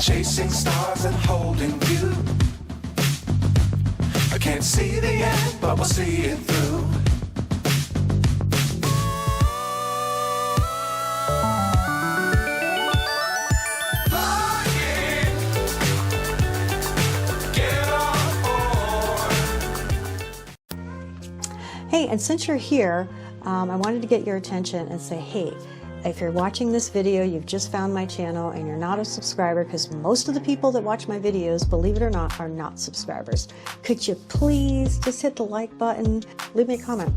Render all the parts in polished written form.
chasing stars and holding you. I can't see the end, but we'll see it through. Hey, and since you're here, I wanted to get your attention and say, hey, if you're watching this video, you've just found my channel and you're not a subscriber, because most of the people that watch my videos, believe it or not, are not subscribers. Could you please just hit the like button, leave me a comment.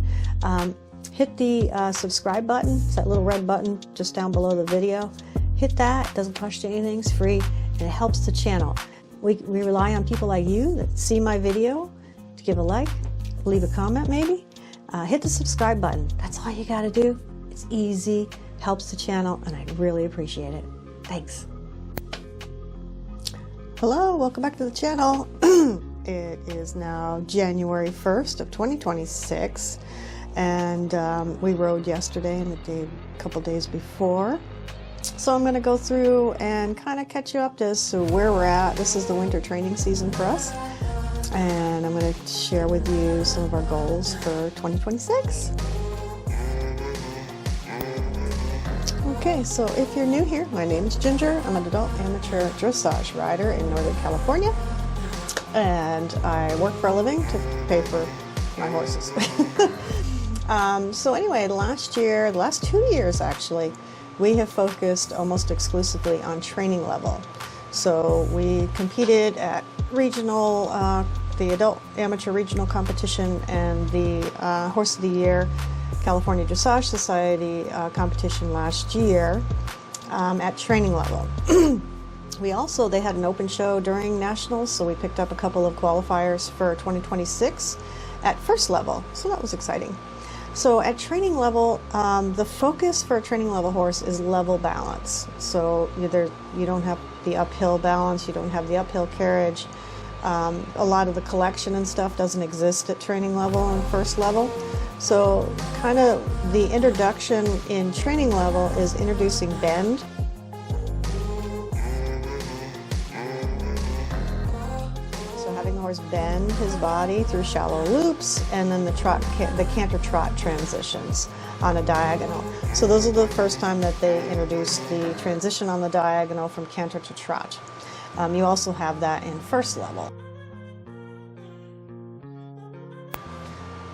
Hit the subscribe button, it's that little red button just down below the video. Hit that, it doesn't cost you anything, it's free, and it helps the channel. We rely on people like you that see my video to give a like, leave a comment maybe. Hit the subscribe button. That's all you got to do. It's easy, helps the channel, and I really appreciate it. Thanks. Hello, welcome back to the channel. It is now January 1st of 2026, and we rode yesterday and a couple days before. So I'm going to go through and kind of catch you up to where we're at. This is the winter training season for us. And I'm going to share with you some of our goals for 2026. Okay, so if you're new here, my name is Ginger. I'm an adult amateur dressage rider in Northern California. And I work for a living to pay for my horses. So anyway, the last 2 years actually, we have focused almost exclusively on training level. So we competed at regional, the adult amateur regional competition and the Horse of the Year California Dressage Society competition last year at training level. They had an open show during nationals, so we picked up a couple of qualifiers for 2026 at first level, so that was exciting. So at training level, the focus for a training level horse is level balance. So you don't have the uphill balance, you don't have the uphill carriage. A lot of the collection and stuff doesn't exist at training level and first level. So kind of the introduction in training level is introducing bend. So having the horse bend his body through shallow loops, and then the canter trot transitions on a diagonal. So those are the first time that they introduced the transition on the diagonal from canter to trot. You also have that in first level.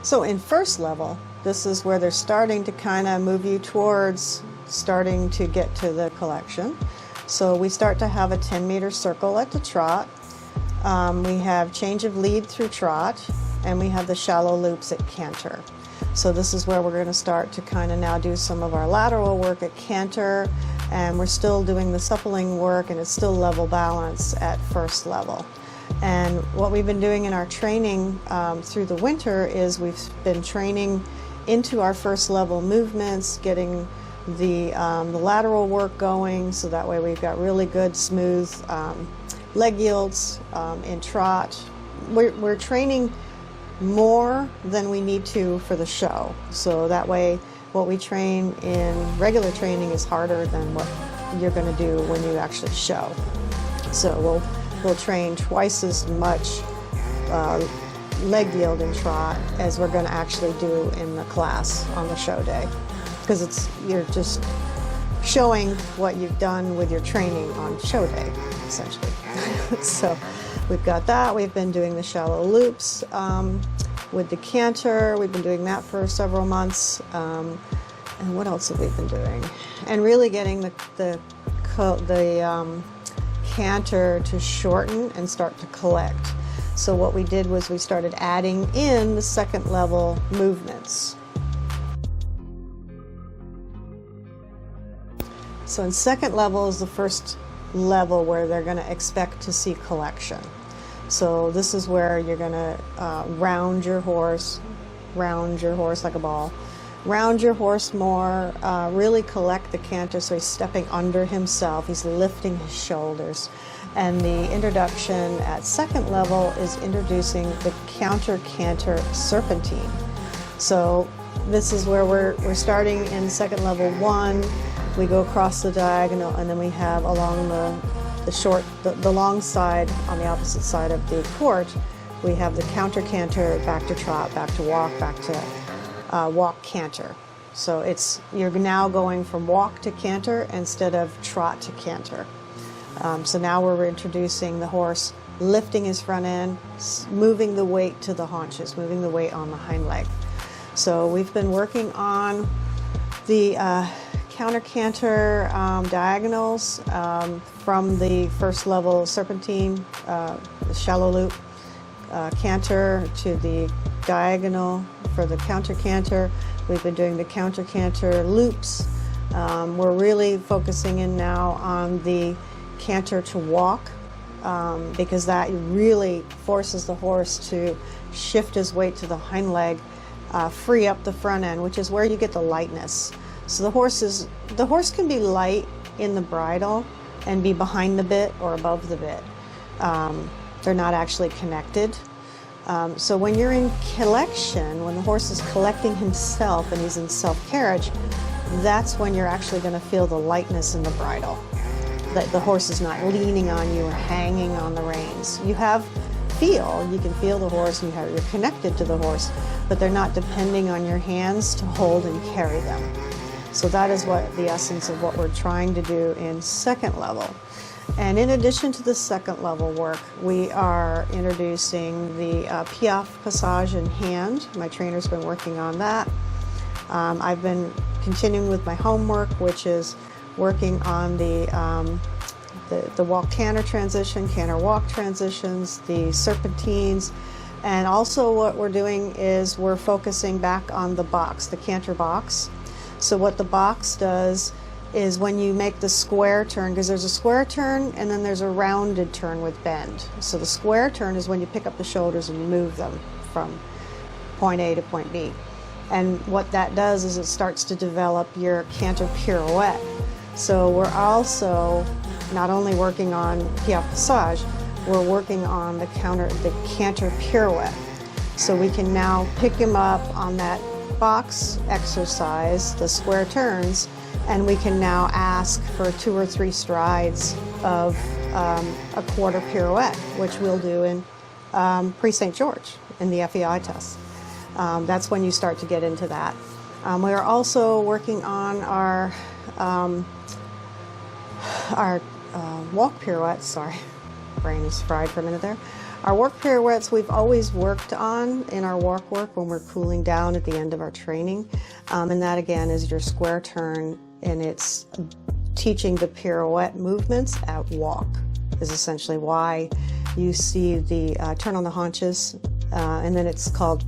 So in first level, this is where they're starting to kind of move you towards starting to get to the collection. So we start to have a 10-meter circle at the trot. We have change of lead through trot, and we have the shallow loops at canter. So this is where we're going to start to kind of now do some of our lateral work at canter, and we're still doing the suppling work, and it's still level balance at first level. And what we've been doing in our training through the winter is we've been training into our first level movements, getting the lateral work going, so that way we've got really good smooth leg yields in trot. We're training more than we need to for the show, so that way what we train in regular training is harder than what you're going to do when you actually show. So we'll train twice as much leg yield in trot as we're going to actually do in the class on the show day, because you're just showing what you've done with your training on show day, essentially. So we've got that. We've been doing the shallow loops with the canter. We've been doing that for several months. And what else have we been doing? And really getting the canter to shorten and start to collect. So what we did was we started adding in the second level movements. So in second level is the first level where they're going to expect to see collection. So this is where you're going to round your horse like a ball. Round your horse more, really collect the canter so he's stepping under himself, he's lifting his shoulders. And the introduction at second level is introducing the counter-canter serpentine. So this is where we're starting in second level 1. We go across the diagonal, and then we have along the long side on the opposite side of the court, we have the counter canter, back to trot, back to walk, back to walk canter. So you're now going from walk to canter instead of trot to canter. So now we're introducing the horse lifting his front end, moving the weight to the haunches, moving the weight on the hind leg. So we've been working on the counter canter diagonals from the first level serpentine, the shallow loop canter, to the diagonal for the counter canter. We've been doing the counter canter loops. We're really focusing in now on the canter to walk, because that really forces the horse to shift his weight to the hind leg, free up the front end, which is where you get the lightness. So the horse can be light in the bridle and be behind the bit or above the bit. They're not actually connected. So when you're in collection, when the horse is collecting himself and he's in self-carriage, that's when you're actually going to feel the lightness in the bridle. That the horse is not leaning on you or hanging on the reins. You can feel the horse, and you're connected to the horse, but they're not depending on your hands to hold and carry them. So that is what the essence of what we're trying to do in second level. And in addition to the second level work, we are introducing the Piaffe Passage in hand. My trainer's been working on that. I've been continuing with my homework, which is working on the walk canter transition, canter walk transitions, the serpentines, and also what we're doing is we're focusing back on the box, the canter box. So what the box does is when you make the square turn, because there's a square turn and then there's a rounded turn with bend. So the square turn is when you pick up the shoulders and move them from point A to point B. And what that does is it starts to develop your canter pirouette. So we're also not only working on Piaffe Passage, we're working on the canter pirouette. So we can now pick him up on that box exercise, the square turns, and we can now ask for 2 or 3 strides of a quarter pirouette, which we'll do in PRE St. George in the FEI test. That's when you start to get into that. We are also working on our walk pirouettes. Sorry, brain is fried for a minute there. Our walk pirouettes we've always worked on in our walk work when we're cooling down at the end of our training. And that again is your square turn, and it's teaching the pirouette movements at walk is essentially why you see the turn on the haunches, and then it's called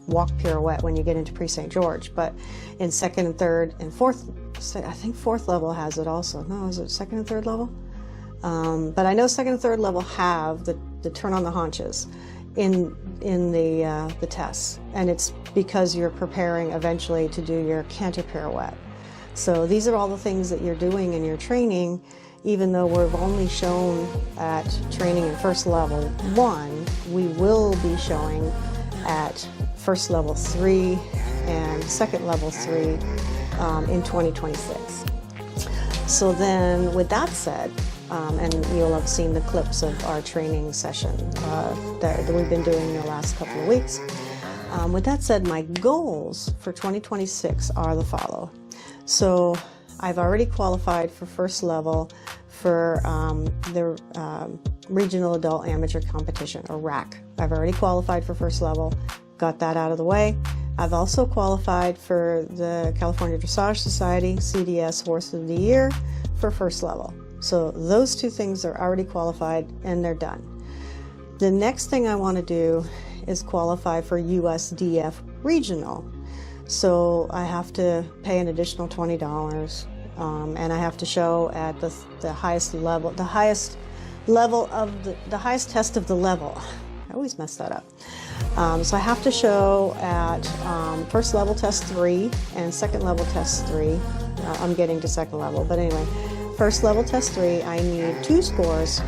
walk pirouette when you get into PRE St. George. But in second and third and fourth, I think fourth level has it also. No, is it second and third level? But I know second and third level have the turn on the haunches in the tests, and it's because you're preparing eventually to do your canter pirouette. So these are all the things that you're doing in your training, even though we've only shown at training in first level 1, we will be showing at first level 3 and second level 3 in 2026. So then with that said, and you'll have seen the clips of our training session that we've been doing the last couple of weeks. With that said, my goals for 2026 are the follow. So I've already qualified for first level for the Regional Adult Amateur Competition, or RAC. I've already qualified for first level, got that out of the way. I've also qualified for the California Dressage Society CDS Horse of the Year for first level. So those 2 things are already qualified and they're done. The next thing I want to do is qualify for USDF Regional. So I have to pay an additional $20, and I have to show at the highest level, the highest test of the level. I always mess that up. So I have to show at first level test 3 and second level test 3. I'm getting to second level, but anyway, first level test 3, I need 2 scores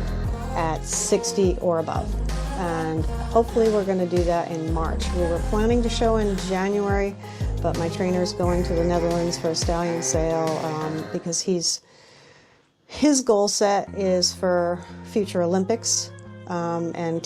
at 60 or above. And hopefully we're going to do that in March. We were planning to show in January, but my trainer's going to the Netherlands for a stallion sale because he's His goal set is for future Olympics, and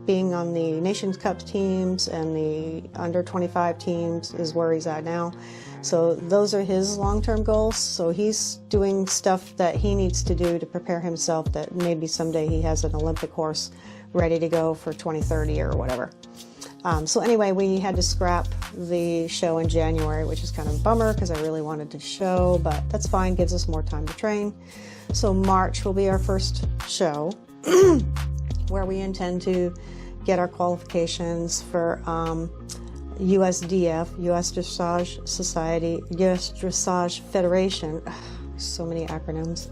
being on the Nations Cup teams and the under 25 teams is where he's at now. So those are his long-term goals. So he's doing stuff that he needs to do to prepare himself, that maybe someday he has an Olympic horse ready to go for 2030 or whatever. So anyway, we had to scrap the show in January, which is kind of a bummer because I really wanted to show, but that's fine, gives us more time to train. So March will be our first show where we intend to get our qualifications for USDF, US Dressage Society, US Dressage Federation, so many acronyms,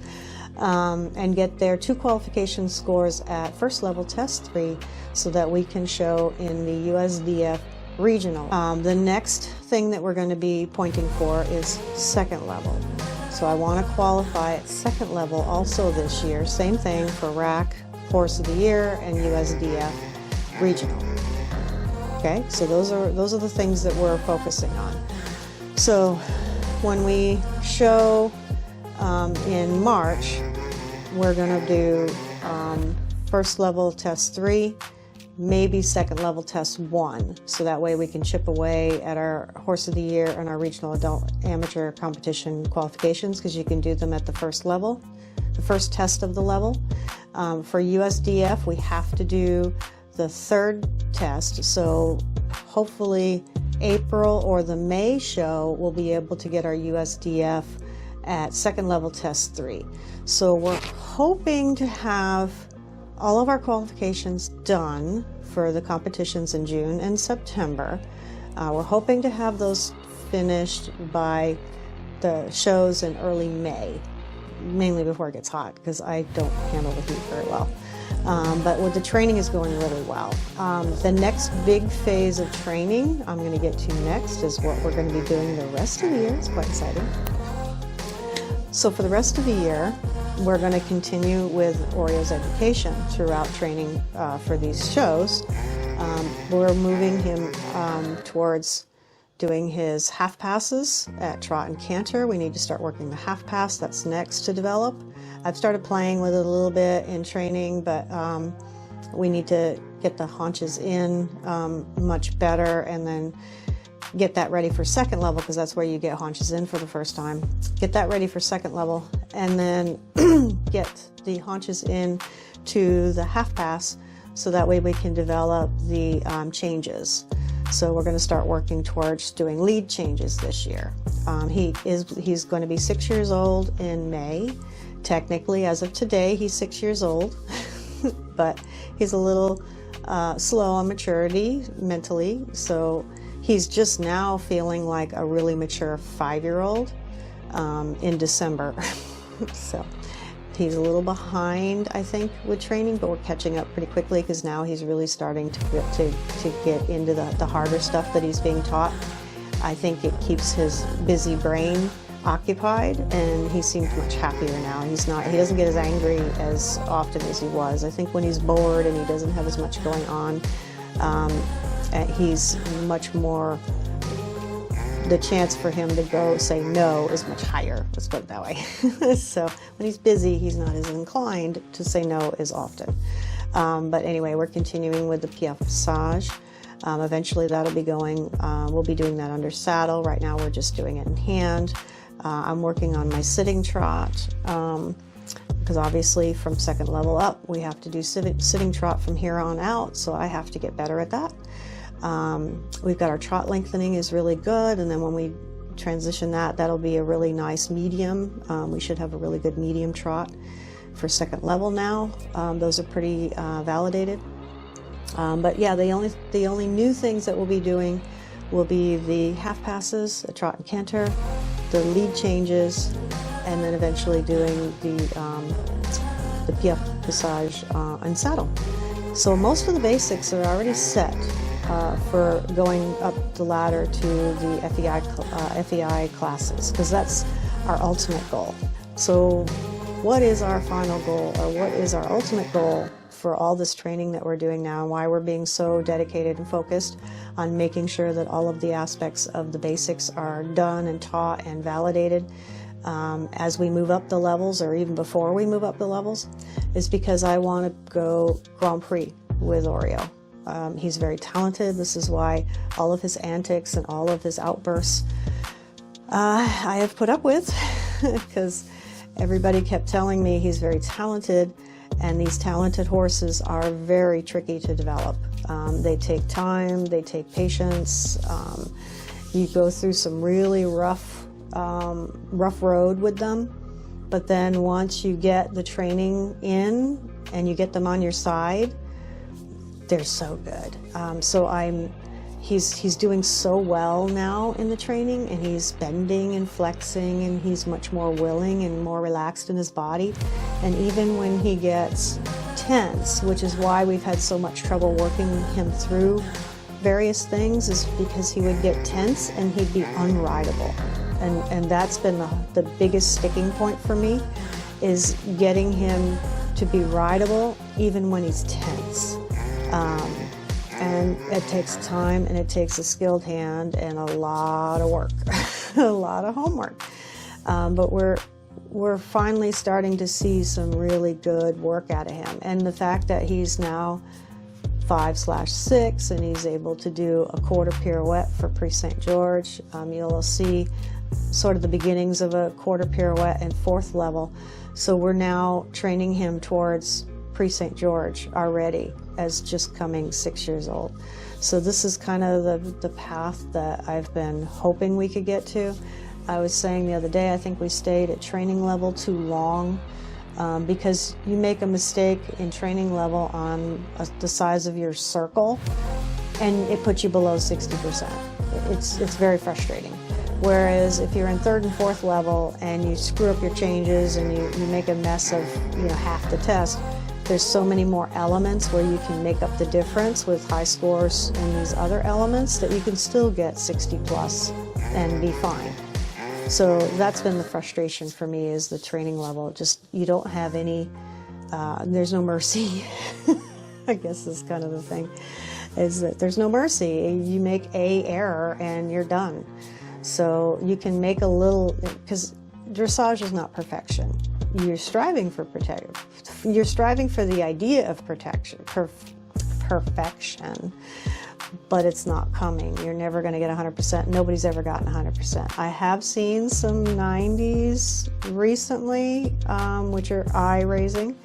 and get their 2 qualification scores at first level test 3 so that we can show in the USDF regional. The next thing that we're going to be pointing for is second level. So I want to qualify at second level also this year. Same thing for RAC, Horse of the Year, and USDF regional. Okay, so those are the things that we're focusing on. So when we show in March, we're going to do first level test 3, maybe second level test 1, so that way we can chip away at our Horse of the Year and our regional adult amateur competition qualifications, because you can do them at the first level, the first test of the level. For USDF, we have to do the 3rd test, so hopefully April or the May show we'll be able to get our USDF at second level test 3. So we're hoping to have all of our qualifications done for the competitions in June and September. We're hoping to have those finished by the shows in early May, mainly before it gets hot, because I don't handle the heat very well. But the training is going really well. The next big phase of training I'm going to get to next is what we're going to be doing the rest of the year. It's quite exciting. So for the rest of the year, we're going to continue with Oreo's education throughout training for these shows. We're moving him towards doing his half passes at trot and canter. We need to start working the half pass. That's next to develop. I've started playing with it a little bit in training, but we need to get the haunches in much better, and then get that ready for second level, because that's where you get haunches in for the first time. Get that ready for second level, and then get the haunches in to the half pass, so that way we can develop the changes. So we're going to start working towards doing lead changes this year. He's going to be 6 years old in May. Technically, as of today, he's 6 years old, but he's a little slow on maturity mentally, so he's just now feeling like a really mature 5-year-old in December. So he's a little behind, I think, with training, but we're catching up pretty quickly, because now he's really starting to get into the harder stuff that he's being taught. I think it keeps his busy brain occupied, and he seems much happier now. He doesn't get as angry as often as he was. I think when he's bored and he doesn't have as much going on, he's much more, the chance for him to go say no is much higher, let's put it that way. So when he's busy, he's not as inclined to say no as often. But anyway, we're continuing with the PF Dressage. Eventually that'll be going, we'll be doing that under saddle. Right now we're just doing it in hand. I'm working on my sitting trot, because obviously from second level up, we have to do sitting trot from here on out, so I have to get better at that. We've got our trot lengthening is really good, and then when we transition that'll be a really nice medium. We should have a really good medium trot for second level now. Those are pretty validated. But yeah, the only new things that we'll be doing will be the half passes, the trot and canter, the lead changes, and then eventually doing the PF Dressage and saddle. So most of the basics are already set for going up the ladder to the FEI classes, because that's our ultimate goal. So what is our final goal, or what is our ultimate goal for all this training that we're doing now, and why we're being so dedicated and focused on making sure that all of the aspects of the basics are done and taught and validated? as we move up the levels, or even before we move up the levels, is because I want to go Grand Prix with Oreo. He's very talented. This is why all of his antics and all of his outbursts I have put up with, because everybody kept telling me he's very talented, and these talented horses are very tricky to develop. They take time, they take patience. You go through some really rough road with them, but then once you get the training in and you get them on your side, they're so good. He's doing so well now in the training, and he's bending and flexing, and he's much more willing and more relaxed in his body. And even when he gets tense, which is why we've had so much trouble working him through various things, is because he would get tense and he'd be unrideable. And that's been the biggest sticking point for me, is getting him to be rideable even when he's tense. And it takes time, and it takes a skilled hand and a lot of work, a lot of homework. But we're finally starting to see some really good work out of him. And the fact that he's now 5/6 and he's able to do a quarter pirouette for PRE St. George. You'll see sort of the beginnings of a quarter pirouette in 4th level. So we're now training him towards PRE St. George already, as just coming 6 years old. So this is kind of the path that I've been hoping we could get to. I was saying the other day, I think we stayed at training level too long, because you make a mistake in training level on the size of your circle, and it puts you below 60%. It's very frustrating. Whereas if you're in 3rd and 4th level and you screw up your changes and you make a mess of half the test, there's so many more elements where you can make up the difference with high scores in these other elements that you can still get 60 plus and be fine. So that's been the frustration for me, is the training level. Just, you don't have any, there's no mercy. I guess is kind of the thing, is that there's no mercy. You make a error and you're done. So you can make a little, because dressage is not perfection. You're striving for you're striving for the idea of perfection, but it's not coming. You're never going to get 100%. Nobody's ever gotten 100%. I have seen some 90s recently, which are eye-raising,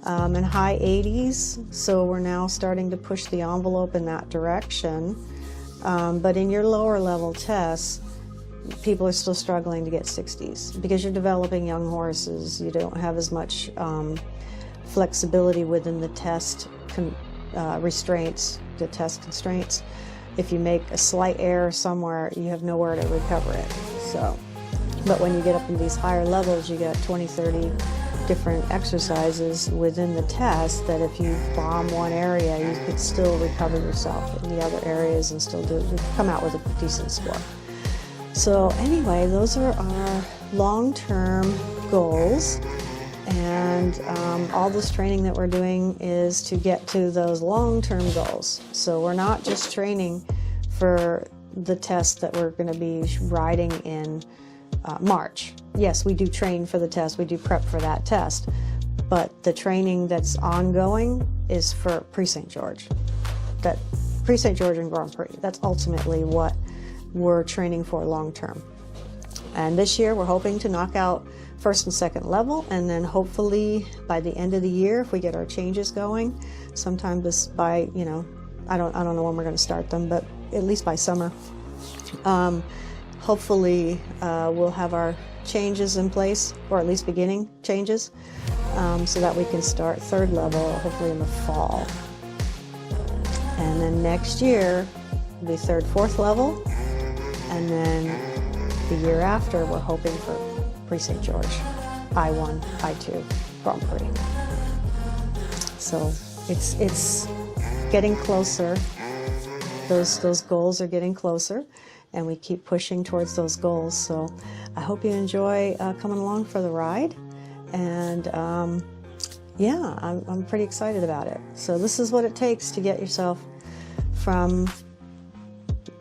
and high 80s. So we're now starting to push the envelope in that direction. But in your lower level tests, people are still struggling to get 60s because you're developing young horses. You don't have as much flexibility within the test restraints, the test constraints. If you make a slight error somewhere, you have nowhere to recover it. So, but when you get up in these higher levels, you got 20, 30 different exercises within the test that if you bomb one area, you could still recover yourself in the other areas and still come out with a decent score. So anyway, those are our long-term goals, and all this training that we're doing is to get to those long-term goals. So we're not just training for the test that we're going to be riding in March. Yes, we do train for the test, we do prep for that test, but the training that's ongoing is for PRE St. George. That PRE St. George and Grand Prix, that's ultimately what we're training for long term. And this year we're hoping to knock out 1st and 2nd level, and then hopefully by the end of the year, if we get our changes going, sometime this by, I don't know when we're going to start them, but at least by summer, hopefully we'll have our changes in place, or at least beginning changes, so that we can start 3rd level hopefully in the fall. And then next year will be 3rd, 4th level, and then the year after we're hoping for PRE St. George, I1, I2, Grand Prix. So it's getting closer. Those goals are getting closer, and we keep pushing towards those goals. So I hope you enjoy coming along for the ride, and yeah, I'm pretty excited about it. So this is what it takes to get yourself from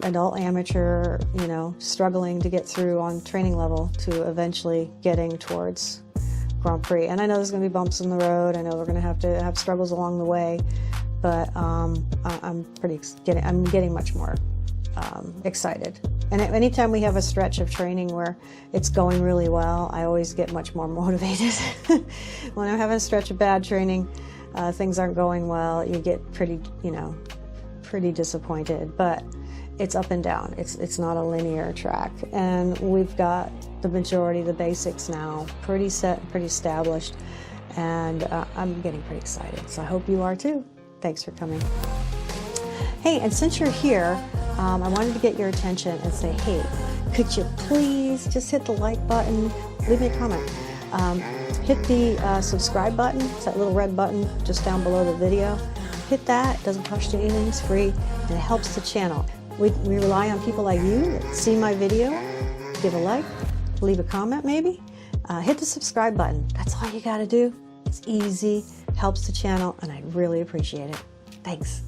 adult amateur, you know, struggling to get through on training level to eventually getting towards Grand Prix. And I know there's going to be bumps in the road. I know we're going to have struggles along the way, but I'm getting much more excited. And anytime we have a stretch of training where it's going really well, I always get much more motivated. When I'm having a stretch of bad training, things aren't going well, you get pretty disappointed. But it's up and down. It's not a linear track. And we've got the majority of the basics now pretty set, pretty established. And I'm getting pretty excited. So I hope you are too. Thanks for coming. Hey, and since you're here, I wanted to get your attention and say, hey, could you please just hit the like button, leave me a comment. Hit the subscribe button, it's that little red button just down below the video. Hit that, it doesn't cost you anything, it's free, and it helps the channel. We rely on people like you that see my video, give a like, leave a comment maybe. Hit the subscribe button, that's all you gotta do. It's easy, helps the channel, and I really appreciate it. Thanks.